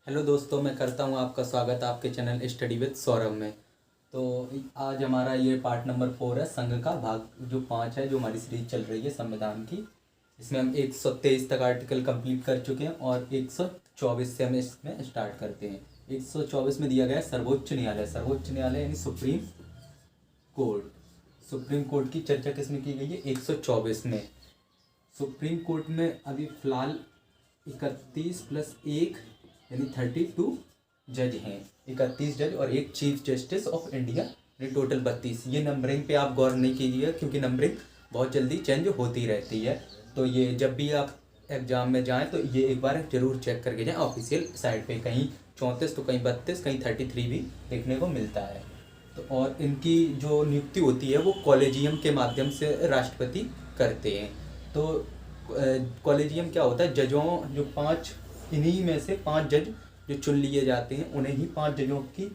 Hello दोस्तों, मैं करता हूँ आपका स्वागत आपके चैनल स्टडी विद सौरभ में। तो आज हमारा ये पार्ट नंबर 4 है, संघ का भाग जो 5 है, जो हमारी सीरीज चल रही है संविधान की। इसमें हम 123 तक आर्टिकल कंप्लीट कर चुके हैं और 124 से हम इसमें स्टार्ट करते हैं। 124 में दिया गया है सर्वोच्च न्यायालय। सर्वोच्च न्यायालय यानी सुप्रीम कोर्ट। सुप्रीम कोर्ट की चर्चा किसमें की गई है? 124 में। सुप्रीम कोर्ट में अभी फ़िलहाल 31 प्लस 1 यानी 32 जज हैं। 31 जज और एक चीफ जस्टिस ऑफ इंडिया, यानी टोटल 32। ये नंबरिंग पे आप गौर नहीं कीजिएगा क्योंकि नंबरिंग बहुत जल्दी चेंज होती रहती है। तो ये जब भी आप एग्ज़ाम में जाएं तो ये एक बार ज़रूर चेक करके जाएं ऑफिशियल साइट पे। कहीं 34 तो कहीं 32, कहीं 33 भी देखने को मिलता है। तो और इनकी जो नियुक्ति होती है वो कॉलेजियम के माध्यम से राष्ट्रपति करते हैं। तो कॉलेजियम क्या होता है? जजों जो 5, इन्हीं में से 5 जज जो चुन लिए जाते हैं, उन्हें ही 5 जजों की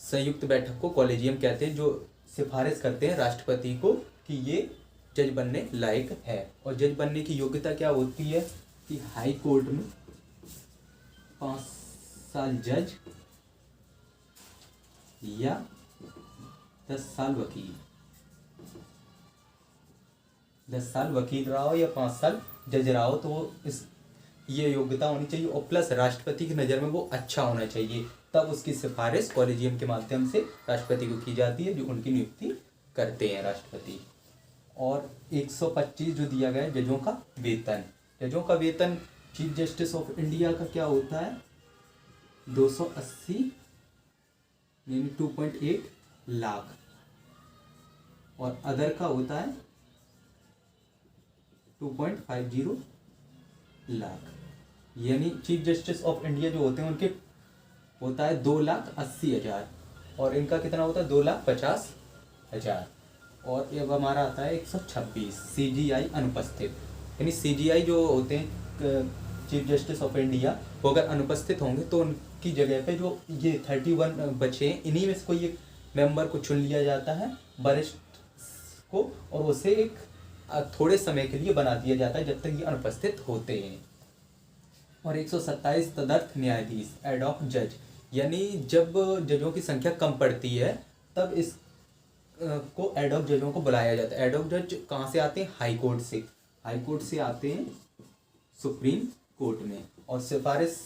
संयुक्त बैठक को कॉलेजियम कहते हैं, जो सिफारिश करते हैं राष्ट्रपति को कि ये जज बनने लायक है। और जज बनने की योग्यता क्या होती है कि हाई कोर्ट में 5 साल जज या 10 साल वकील। 10 साल वकील रहा हो या 5 साल जज रहा हो, तो वो ये योग्यता होनी चाहिए। और प्लस राष्ट्रपति की नज़र में वो अच्छा होना चाहिए, तब उसकी सिफारिश कॉलेजियम के माध्यम से राष्ट्रपति को की जाती है, जो उनकी नियुक्ति करते हैं राष्ट्रपति। और 125 जो दिया गया है जजों का वेतन। जजों का वेतन चीफ जस्टिस ऑफ इंडिया का क्या होता है? 280 यानी 2.8 लाख। और अदर का होता है 2.50 लाख। यानी चीफ जस्टिस ऑफ इंडिया जो होते हैं उनके होता है 2,80,000 और इनका कितना होता है? 2,50,000। और ये हमारा आता है 126 CGI अनुपस्थित। यानी CGI जो होते हैं चीफ जस्टिस ऑफ इंडिया, वो अगर अनुपस्थित होंगे तो उनकी जगह पे जो ये 31 बचे हैं, इन्हीं में से कोई एक मेंबर को चुन लिया जाता है वरिष्ठ को, और उसे एक थोड़े समय के लिए बना दिया जाता है जब तक ये अनुपस्थित होते हैं। और 127 तदर्थ न्यायाधीश एडॉक जज, यानी जब जजों की संख्या कम पड़ती है तब इस को एडॉक जजों को बुलाया जाता है। एडॉक जज कहाँ से आते हैं? हाई कोर्ट से। हाई कोर्ट से आते हैं सुप्रीम कोर्ट में। और सिफारिश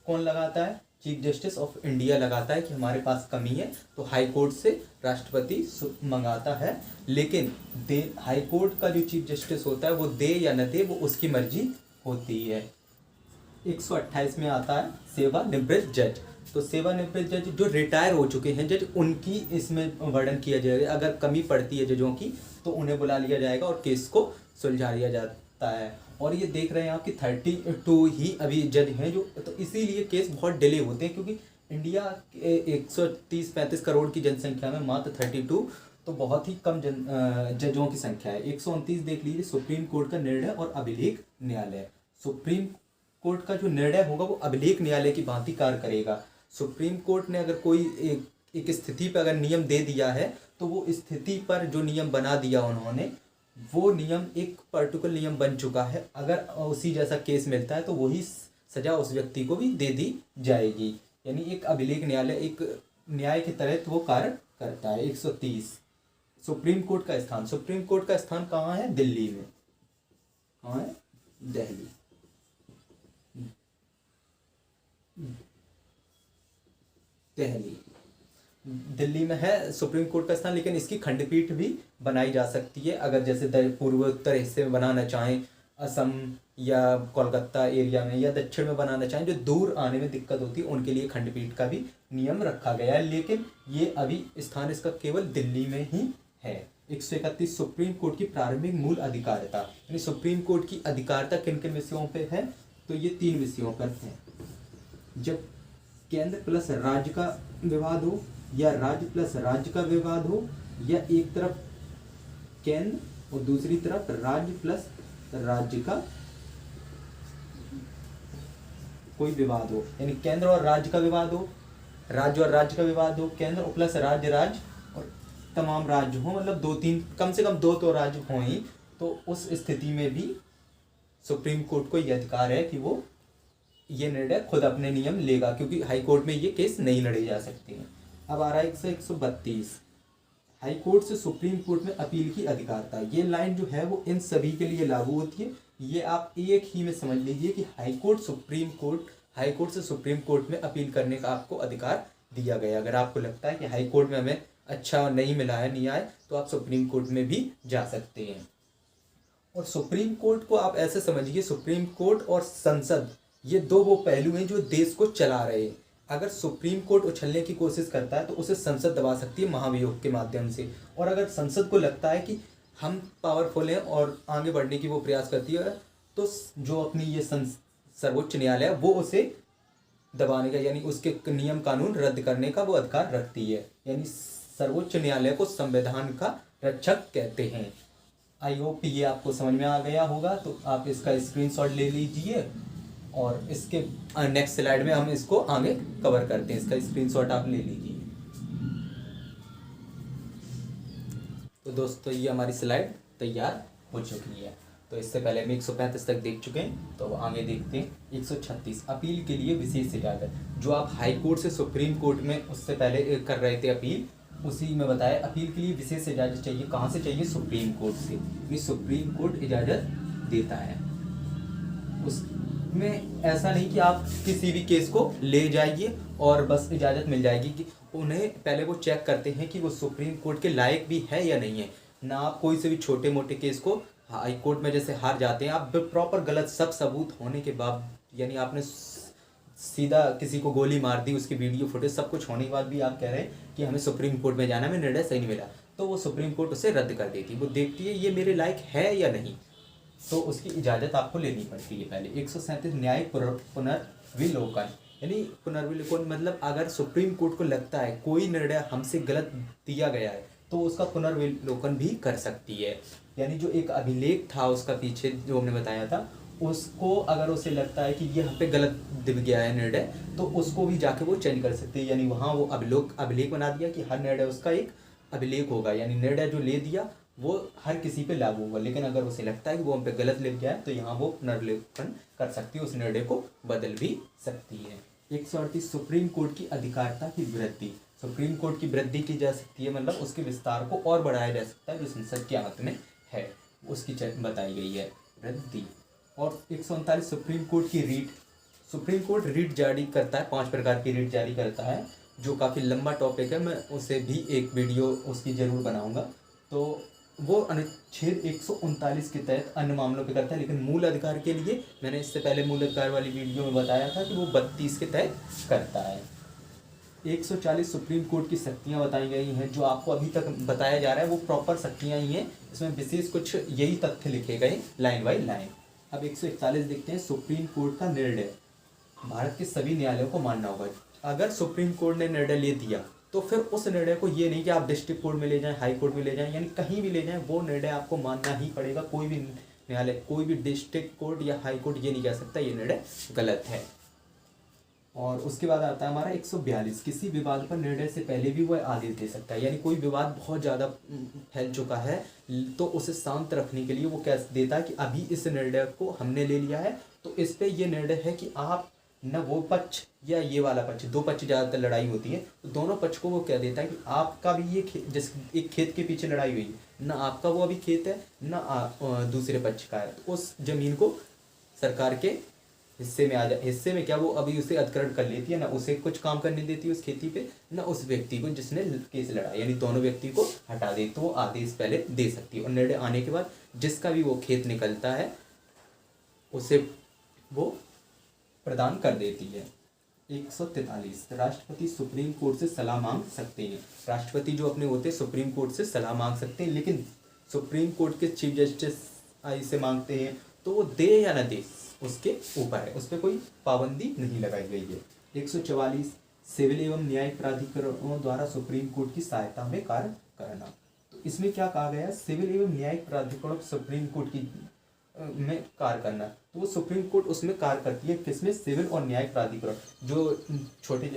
कौन लगाता है? चीफ जस्टिस ऑफ इंडिया लगाता है कि हमारे पास कमी है, तो हाई कोर्ट से राष्ट्रपति मंगाता है। लेकिन हाई कोर्ट का जो चीफ जस्टिस होता है वो दे या न दे, वो उसकी मर्जी होती है। 128 में आता है सेवानिवृत्त जज। तो सेवानिवृत्त जज जो रिटायर हो चुके हैं जज, उनकी इसमें वर्णन किया जाएगा। अगर कमी पड़ती है जजों की तो उन्हें बुला लिया जाएगा और केस को सुलझा लिया जाता है। और ये देख रहे हैं आप कि 32 ही अभी जज हैं जो, तो इसीलिए केस बहुत डिले होते हैं, क्योंकि इंडिया 130-35 करोड़ की जनसंख्या में मात्र 32 तो बहुत ही कम जजों की संख्या है। 129 देख लीजिए, सुप्रीम कोर्ट का निर्णय और अभिलेख न्यायालय। सुप्रीम कोर्ट का जो निर्णय होगा वो अभिलेख न्यायालय की भांति कार्य करेगा। सुप्रीम कोर्ट ने अगर कोई एक स्थिति पर अगर नियम दे दिया है, तो वो स्थिति पर जो नियम बना दिया उन्होंने, वो नियम एक पर्टिकुलर नियम बन चुका है। अगर उसी जैसा केस मिलता है तो वही सजा उस व्यक्ति को भी दे दी जाएगी। यानी एक अभिलेख न्यायालय एक न्याय के तहत वो कार्य करता है। 130 सुप्रीम कोर्ट का स्थान। सुप्रीम कोर्ट का स्थान कहाँ है? दिल्ली में। कहाँ है? दिल्ली। दिल्ली में है सुप्रीम कोर्ट का स्थान, लेकिन इसकी खंडपीठ भी बनाई जा सकती है। अगर जैसे पूर्वोत्तर हिस्से में बनाना चाहें, असम या कोलकाता एरिया में, या दक्षिण में बनाना चाहें, जो दूर आने में दिक्कत होती है, उनके लिए खंडपीठ का भी नियम रखा गया है। लेकिन ये अभी स्थान इसका केवल दिल्ली में ही है। 131 सुप्रीम कोर्ट की प्रारंभिक मूल अधिकारिता। यानी सुप्रीम कोर्ट की अधिकारिता किन किन विषयों पर है? तो ये 3 विषयों पर है। जब केंद्र प्लस राज्य का विवाद हो, या राज्य प्लस राज्य का विवाद हो, या एक तरफ केंद्र और दूसरी तरफ राज्य प्लस राज्य का कोई विवाद हो, यानी केंद्र और राज्य का विवाद हो, राज्य और राज्य का विवाद हो, केंद्र और प्लस राज्य और तमाम राज्य हो, मतलब 2-3 कम से कम 2 तो राज्य हों ही, तो उस स्थिति में भी सुप्रीम कोर्ट को यह अधिकार है कि वो ये निर्णय खुद अपने नियम लेगा, क्योंकि हाई कोर्ट में ये केस नहीं लड़े जा सकते हैं। अब आ रहा है 132, हाई कोर्ट से सुप्रीम कोर्ट में अपील की अधिकारता। ये लाइन जो है वो इन सभी के लिए लागू होती है। ये आप एक ही में समझ लीजिए कि हाई कोर्ट से सुप्रीम कोर्ट में अपील करने का आपको अधिकार दिया गया। अगर आपको लगता है कि हाई कोर्ट में हमें अच्छा नहीं मिला है न्याय, तो आप सुप्रीम कोर्ट में भी जा सकते हैं। और सुप्रीम कोर्ट को आप ऐसे समझिए, सुप्रीम कोर्ट और संसद ये दो वो पहलू हैं जो देश को चला रहे हैं। अगर सुप्रीम कोर्ट उछलने की कोशिश करता है तो उसे संसद दबा सकती है महाभियोग के माध्यम से। और अगर संसद को लगता है कि हम पावरफुल हैं और आगे बढ़ने की वो प्रयास करती है, तो जो अपनी ये सर्वोच्च न्यायालय है वो उसे दबाने का, यानी उसके नियम कानून रद्द करने का वो अधिकार रखती है। यानी सर्वोच्च न्यायालय को संविधान का रक्षक कहते हैं। आई होप ये आपको समझ में आ गया होगा। तो आप इसका स्क्रीनशॉट ले लीजिए और इसके नेक्स्ट स्लाइड में हम इसको आगे कवर करते हैं। इसका स्क्रीनशॉट आप ले लीजिए। तो दोस्तों ये हमारी स्लाइड तैयार हो चुकी है। तो इससे पहले हम 135 तक देख चुके हैं, तो आगे देखते हैं 136, अपील के लिए विशेष इजाजत। जो आप हाई कोर्ट से सुप्रीम कोर्ट में उससे पहले कर रहे थे अपील, उसी में बताया अपील के लिए विशेष इजाजत चाहिए। कहाँ से चाहिए? सुप्रीम कोर्ट से। ये सुप्रीम कोर्ट इजाजत देता है। उसमें ऐसा नहीं कि आप किसी भी केस को ले जाइए और बस इजाज़त मिल जाएगी, कि उन्हें पहले वो चेक करते हैं कि वो सुप्रीम कोर्ट के लायक भी है या नहीं है। ना आप कोई से भी छोटे मोटे केस को हाई कोर्ट में जैसे हार जाते हैं, आप प्रॉपर गलत सब सबूत होने के बाद, यानी आपने सीधा किसी को गोली मार दी, उसकी वीडियो फुटेज सब कुछ होने के बाद भी आप कह रहे हैं कि हमें सुप्रीम कोर्ट में जाना, हमें निर्णय सही नहीं मिला, तो वो सुप्रीम कोर्ट उसे रद्द कर देती है। वो देखती है ये मेरे लायक है या नहीं, तो उसकी इजाज़त आपको लेनी पड़ती है पहले। 137, न्यायिक पुनर्विलोकन। यानी पुनर्विलोकन मतलब अगर सुप्रीम कोर्ट को लगता है कोई निर्णय हमसे गलत दिया गया है, तो उसका पुनर्विलोकन भी कर सकती है। यानी जो एक अभिलेख था उसका पीछे जो हमने बताया था, उसको अगर उसे लगता है कि ये हम पे गलत दिख गया है निर्णय, तो उसको भी जाके वो चेंज कर सकते हैं। यानी वहाँ वो अभिलेख बना दिया कि हर निर्णय उसका एक अभिलेख होगा, यानी निर्णय जो ले दिया वो हर किसी पे लागू होगा। लेकिन अगर उसे लगता है कि वो हम पे गलत लिख गया है, तो यहाँ वो पुनर्विलोकन कर सकती है, उस निर्णय को बदल भी सकती है। 138, सुप्रीम कोर्ट की अधिकारिता की वृद्धि। सुप्रीम कोर्ट की वृद्धि की जा सकती है, मतलब उसके विस्तार को और बढ़ाया जा सकता है, जो संसद के हाथ में है उसकी बताई गई है वृद्धि। और 139, सुप्रीम कोर्ट की रीट। सुप्रीम कोर्ट रीट जारी करता है, 5 प्रकार की रीट जारी करता है, जो काफ़ी लंबा टॉपिक है, मैं उसे भी एक वीडियो उसकी ज़रूर बनाऊंगा। तो वो अनुच्छेद 139 के तहत अन्य मामलों पे करता है, लेकिन मूल अधिकार के लिए मैंने इससे पहले मूल अधिकार वाली वीडियो में बताया था कि वो 32 के तहत करता है। 140, सुप्रीम कोर्ट की शक्तियाँ बताई गई हैं। जो आपको अभी तक बताया जा रहा है वो प्रॉपर शक्तियाँ ही हैं, इसमें विशेष कुछ यही तथ्य लिखे गए लाइन बाई लाइन। अब 141 देखते हैं, सुप्रीम कोर्ट का निर्णय भारत के सभी न्यायालयों को मानना होगा। अगर सुप्रीम कोर्ट ने निर्णय ले दिया, तो फिर उस निर्णय को ये नहीं कि आप डिस्ट्रिक्ट कोर्ट में ले जाएं, हाई कोर्ट में ले जाएं, यानी कहीं भी ले जाएं, वो निर्णय आपको मानना ही पड़ेगा। कोई भी न्यायालय, कोई भी डिस्ट्रिक्ट कोर्ट या हाई कोर्ट ये नहीं कह सकता ये निर्णय गलत है। और उसके बाद आता है हमारा 142, किसी विवाद पर निर्णय से पहले भी वह आदेश दे सकता है। यानी कोई विवाद बहुत ज़्यादा फैल चुका है, तो उसे शांत रखने के लिए वो कह देता है कि अभी इस निर्णय को हमने ले लिया है, तो इस पे ये निर्णय है कि आप न वो पक्ष या ये वाला पक्ष, दो पक्ष ज़्यादातर लड़ाई होती है, तो दोनों पक्ष को वो कह देता है कि आपका भी ये जिस एक खेत के पीछे लड़ाई हुई, ना आपका वो अभी खेत है, ना दूसरे पक्ष का है, तो उस जमीन को सरकार के हिस्से में आ जाए। हिस्से में क्या, वो अभी उसे अधिग्रहण कर लेती है, ना उसे कुछ काम करने देती है उस खेती पे, ना उस व्यक्ति को जिसने केस लड़ा, यानी दोनों व्यक्ति को हटा दे, तो वो आदेश पहले दे सकती है। और निर्णय आने के बाद जिसका भी वो खेत निकलता है उसे वो प्रदान कर देती है। 143, राष्ट्रपति सुप्रीम कोर्ट से सलाह मांग सकते हैं। राष्ट्रपति जो अपने होते हैं सुप्रीम कोर्ट से सलाह मांग सकते हैं, लेकिन सुप्रीम कोर्ट के चीफ जस्टिस से मांगते हैं, तो वो दे या न दे उसके ऊपर है, उस पर कोई पाबंदी नहीं लगाई गई है। 144, सिविल एवं न्यायिक प्राधिकरणों द्वारा सुप्रीम कोर्ट की सहायता में कार्य करना। तो इसमें क्या कहा गया है, सिविल एवं न्यायिक प्राधिकरणों सुप्रीम कोर्ट की में कार्य करना, तो वो सुप्रीम कोर्ट उसमें कार्य करती है, किसमें, सिविल और न्यायिक प्राधिकरण। जो छोटे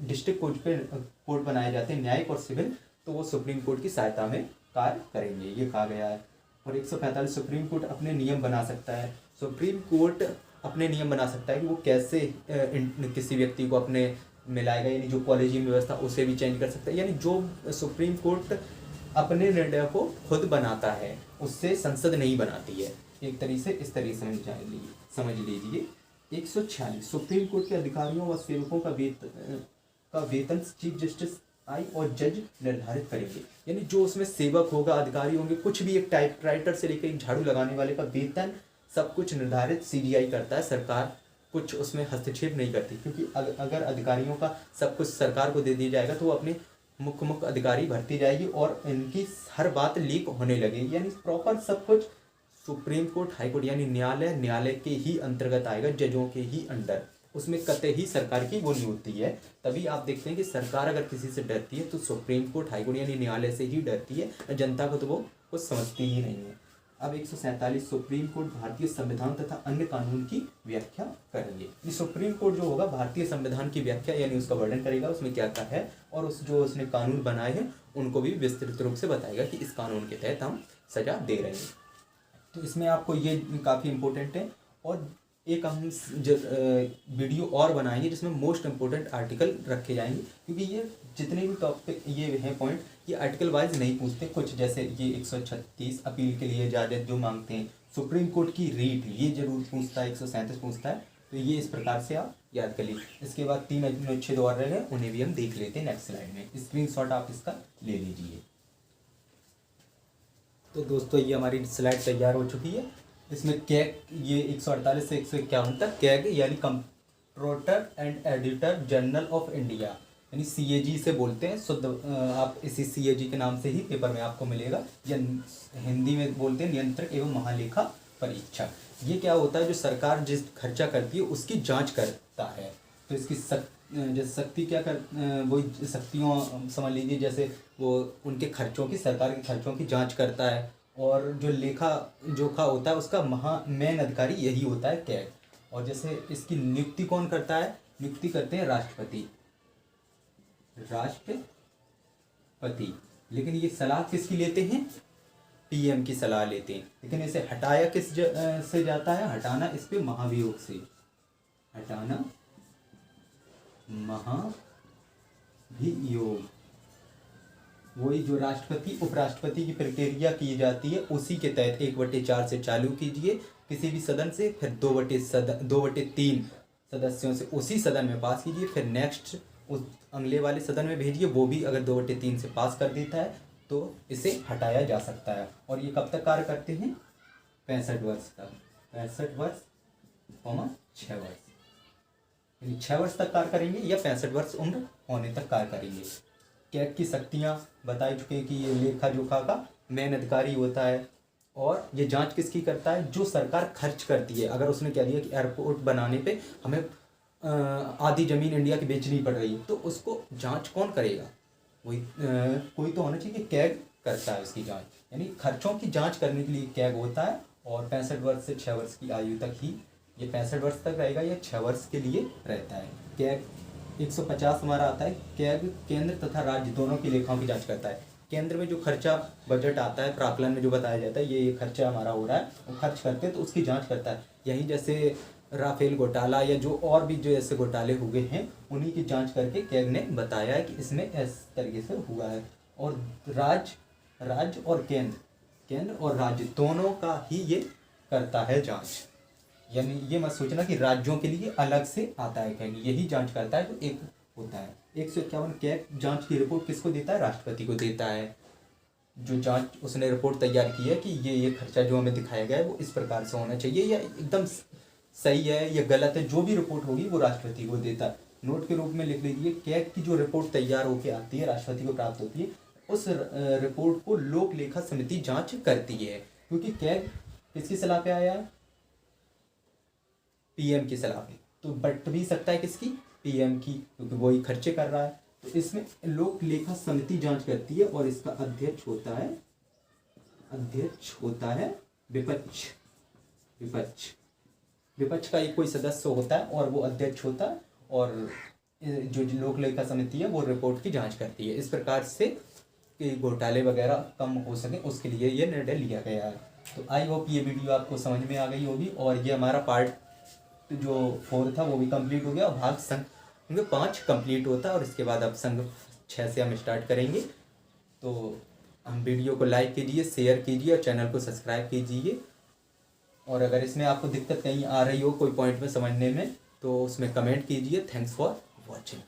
डिस्ट्रिक्ट कोर्ट बनाए जाते हैं न्यायिक और सिविल, तो वो सुप्रीम कोर्ट की सहायता में कार्य करेंगे, ये कहा गया है। और 145, सुप्रीम कोर्ट अपने नियम बना सकता है। सुप्रीम कोर्ट अपने नियम बना सकता है कि वो कैसे किसी व्यक्ति को अपने में लाएगा, यानी जो कॉलेजियम व्यवस्था उसे भी चेंज कर सकता है। यानी जो सुप्रीम कोर्ट अपने निर्णय को खुद बनाता है उससे संसद नहीं बनाती है। एक तरीके से इस तरीके से समझ लीजिए। 146 सुप्रीम कोर्ट के अधिकारियों व सेवकों का वेतन चीफ जस्टिस आई और जज निर्धारित करेंगे। यानी जो उसमें सेवक होगा, अधिकारी होंगे, कुछ भी, एक टाइपराइटर से लेकर एक झाड़ू लगाने वाले का वेतन सब कुछ निर्धारित सीजीआई करता है। सरकार कुछ उसमें हस्तक्षेप नहीं करती, क्योंकि अगर अधिकारियों का सब कुछ सरकार को दे दिया जाएगा तो वो अपने मुख्य अधिकारी भरती जाएगी और इनकी हर बात लीक होने लगेगी। यानी प्रॉपर सब कुछ सुप्रीम कोर्ट, हाई कोर्ट यानी न्यायालय के ही अंतर्गत आएगा, जजों के ही अंडर, उसमें कतई ही सरकार की वो नहीं होती है। तभी आप देखते हैं कि सरकार अगर किसी से डरती है तो सुप्रीम कोर्ट, हाई कोर्ट यानी न्यायालय से ही डरती है, जनता को तो वो कुछ समझती ही नहीं है। अब 147 सुप्रीम कोर्ट भारतीय संविधान तथा अन्य कानून की व्याख्या करेंगे। ये सुप्रीम कोर्ट जो होगा भारतीय संविधान की व्याख्या यानी उसका वर्णन करेगा, उसमें क्या क्या है, और उस जो उसने कानून बनाए हैं उनको भी विस्तृत रूप से बताएगा कि इस कानून के तहत हम सजा दे रहे हैं। तो इसमें आपको ये काफ़ी इम्पोर्टेंट है। और एक हम वीडियो और बनाएंगे जिसमें मोस्ट इम्पोर्टेंट आर्टिकल रखे जाएंगे, क्योंकि ये जितने भी टॉपिक ये हैं पॉइंट, ये आर्टिकल वाइज नहीं पूछते। कुछ जैसे ये 136 अपील के लिए इजाज़त जो मांगते हैं, सुप्रीम कोर्ट की रीट ये जरूर पूछता है, 137 पूछता है। तो ये इस प्रकार से आप याद कर लीजिए। इसके बाद 3 अनुच्छेद और रह गए, उन्हें भी हम देख लेते हैं नेक्स्ट स्लाइड में। स्क्रीनशॉट आप इसका ले लीजिए। तो दोस्तों ये हमारी स्लाइड तैयार हो चुकी है। इसमें कैग, ये 148 से 151 तक कैग यानी comptroller and editor general of India यानी सीएजी से बोलते हैं शुद्ध। आप इसी सीएजी के नाम से ही पेपर में आपको मिलेगा, या हिंदी में बोलते हैं नियंत्रक एवं महालेखा परीक्षक। ये क्या होता है, जो सरकार जिस खर्चा करती है उसकी जांच करता है। तो इसकी जैसे शक्ति क्या कर, वही शक्तियों समझ लीजिए, जैसे वो उनके खर्चों की, सरकार के खर्चों की जांच करता है। और जो लेखा जोखा होता है उसका मेन अधिकारी यही होता है, कैग। और जैसे इसकी नियुक्ति कौन करता है, नियुक्ति करते हैं राष्ट्रपति। लेकिन ये सलाह किसकी लेते हैं, पीएम की सलाह लेते हैं। लेकिन इसे हटाया किस से जाता है, हटाना इस पे महाभियोग से, हटाना महाभियोग। वही जो राष्ट्रपति उपराष्ट्रपति की प्रक्रिया की जाती है उसी के तहत 1/4 से चालू कीजिए किसी भी सदन से, फिर 2/3 सदस्यों से उसी सदन में पास कीजिए, फिर नेक्स्ट उस अगले वाले सदन में भेजिए, वो भी अगर 2/3 से पास कर देता है तो इसे हटाया जा सकता है। और ये कब तक कार्य करते हैं, 65 वर्ष तक, 65 वर्ष 6 वर्ष, यानी 6 वर्ष तक कार्य करेंगे या 65 वर्ष उम्र होने तक कार्य करेंगे। कैग की शक्तियाँ बता चुके हैं कि ये लेखा जोखा का मेन अधिकारी होता है। और ये जांच किसकी करता है, जो सरकार खर्च करती है। अगर उसने कह दिया कि एयरपोर्ट बनाने पे हमें आधी ज़मीन इंडिया की बेचनी पड़ रही है, तो उसको जांच कौन करेगा, वही कोई तो होना चाहिए कि कैग करता है उसकी जांच। यानी खर्चों की जांच करने के लिए कैग होता है। और 65 वर्ष से 6 वर्ष की आयु तक ही, ये 65 वर्ष तक रहेगा या 6 वर्ष के लिए रहता है कैग। 150 हमारा आता है, कैग केंद्र तथा राज्य दोनों की लेखाओं की जांच करता है। केंद्र में जो खर्चा बजट आता है, प्राक्कलन में जो बताया जाता है ये खर्चा हमारा हो रहा है, वो खर्च करते हैं तो उसकी जांच करता है। यही जैसे राफेल घोटाला या जो और भी जो ऐसे घोटाले हुए हैं उन्हीं की जांच करके कैग ने बताया है कि इसमें इस तरीके से हुआ है। और राज्य और केंद्र और राज्य दोनों का ही ये करता है जांच। यानी ये मत सोचना कि राज्यों के लिए अलग से आता है कैग, यही जांच करता है जो एक होता है। 151 कैग जांच की रिपोर्ट किसको देता है, राष्ट्रपति को देता है। जो जांच उसने रिपोर्ट तैयार की है कि ये खर्चा जो हमें दिखाया गया है वो इस प्रकार से होना चाहिए, या एकदम सही है या गलत है, जो भी रिपोर्ट होगी वो राष्ट्रपति को देता है। नोट के रूप में लिख लीजिए, कैग की जो रिपोर्ट तैयार होकर आती है राष्ट्रपति को प्राप्त होती है, उस रिपोर्ट को लोक लेखा समिति जांच करती है। क्योंकि कैग किसकी सलाह पे आया है, पीएम की सलाह पे, तो बट भी सकता है किसकी, पीएम की, क्योंकि वही खर्चे कर रहा है। तो इसमें लोक लेखा समिति जांच करती है और इसका अध्यक्ष होता है विपक्ष का एक कोई सदस्य होता है और वो अध्यक्ष होता है। और जो लोक लेखा समिति है वो रिपोर्ट की जांच करती है। इस प्रकार से कि घोटाले वगैरह कम हो सके उसके लिए ये निर्णय लिया गया है। तो आई होप ये वीडियो आपको समझ में आ गई होगी। और ये हमारा पार्ट जो 4 था वो भी कंप्लीट हो गया और भाग संघ होंगे 5 कंप्लीट होता है और इसके बाद अब संघ 6 से हम स्टार्ट करेंगे। तो हम वीडियो को लाइक कीजिए, शेयर कीजिए और चैनल को सब्सक्राइब कीजिए। और अगर इसमें आपको दिक्कत कहीं आ रही हो कोई पॉइंट में समझने में तो उसमें कमेंट कीजिए। Thanks for watching.